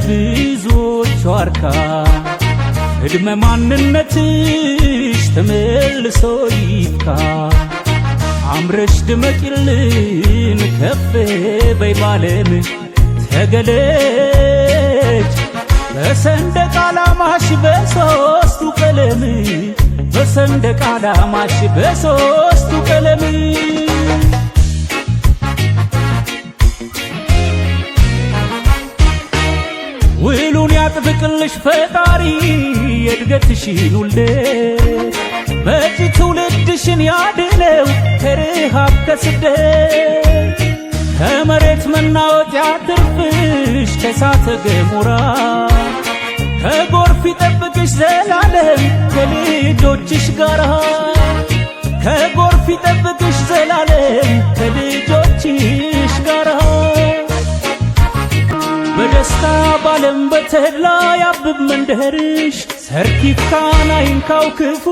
የብዙዎች ዋርካ እድመ ማንነትሽ ተመልሶ ይካ አምረሽ ድመቂልን ከፍ በይ ባለም ተገለጭ በሰንደቅ ዓላማሽ በሶስቱ ቀለም በሰንደቅ ዓላማሽ በሶስቱ ቀለም ውሉን ያጥብቅልሽ ፈጣሪ የእድገትሽን ውልደት መጪ ትውልድሽን ያድነው ከረሃብ ከስደት ከመሬት መናወጥ ያትርፍሽ ከእሳተ ገሞራ ከጎርፍ ይጠብቅሽ ዘላለም ከልጆችሽ ጋራ ከጎርፍ ይጠብቅሽ ዘላለም ከልጆችሽ ጋራ በደስታ ባለም በተድላ ያብብ መንደርሽ ሰርኪፍካና ይንካው ክፉ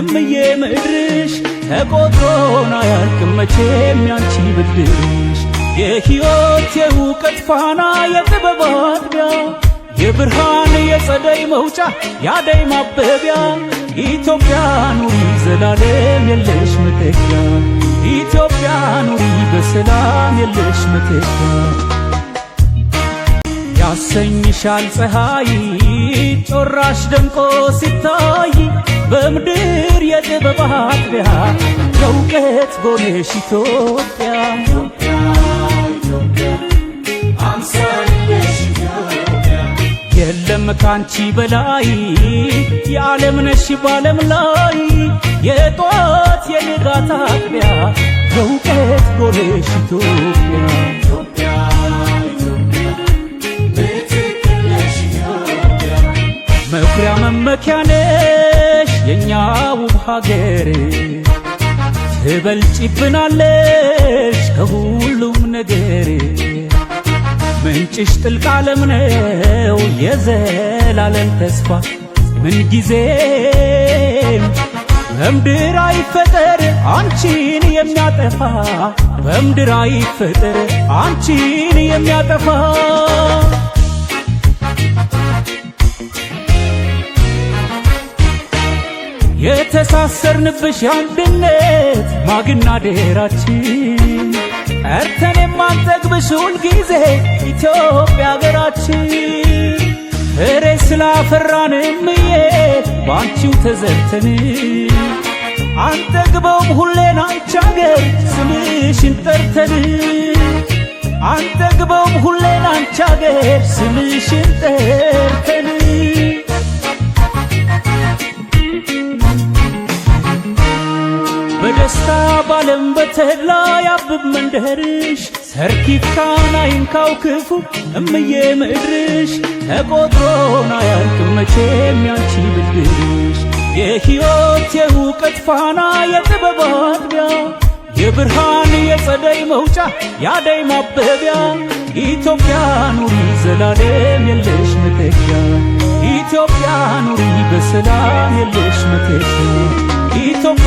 እምዬ ምድርሽ ተቆጥሮና ያልቅም መቼም ያንቺ ብድርሽ የሕይወት የእውቀት ፋና የጥበብ አጥቢያ የብርሃን የጸደይ መውጫ ያደይ ማበቢያ ኢትዮጵያ ኑሪ ዘላለም የለሽ መተኪያ ኢትዮጵያ ኑሪ በሰላም የለሽ መተኪያ ያሰኝሻል ፀሐይ ጮራሽ ደምቆ ሲታይ በምድር የጥበብ አጥቢያ የእውቀት ጎኔሽ ኢትዮጵያ የለም ካንቺ በላይ የዓለም ነሽ ባለም ላይ የጧት የንጋት አጥቢያ የእውቀት ጎኔሽ ኢትዮጵያ መኩሪያ መመኪያ ነሽ የኛ ውብ ሀገር ትበልጪብናለሽ ከሁሉም ነገር ምንጭሽ ጥልቅ ዓለም ነው የዘላለም ተስፋ ምንጊዜም በምድር አይፈጠር አንቺን የሚያጠፋ በምድር አይፈጠር አንቺን የሚያጠፋ የተሳሰርንብሽ የአንድነት ማግና ዴራችን ጠርተን የማንጠግብሽ ሁልጊዜ ኢትዮጵያ አገራችን ፍሬ ስላፈራን እምዬ ባንቺው ተዘርተን አንጠግበውም ሁሌን አንቺ አገር ስምሽን ጠርተን አንጠግበውም ሁሌን አንቺ አገር ስምሽን ጠርተን በደስታ ባለም በተድላ ያብብ መንደርሽ ሰርኪፍካና ይንካው ክፉ እምዬ ምድርሽ ተቆጥሮና ያልቅም መቼም ያንቺ ብድርሽ የሕይወት የእውቀት ፋና የጥበብ አጥቢያ የብርሃን የጸደይ መውጫ ያደይ ማበቢያ ኢትዮጵያ ኑሪ ዘላለም የለሽ መተኪያ ኢትዮጵያ ኑሪ በሰላም የለሽ መተኪያ ኢትዮጵያ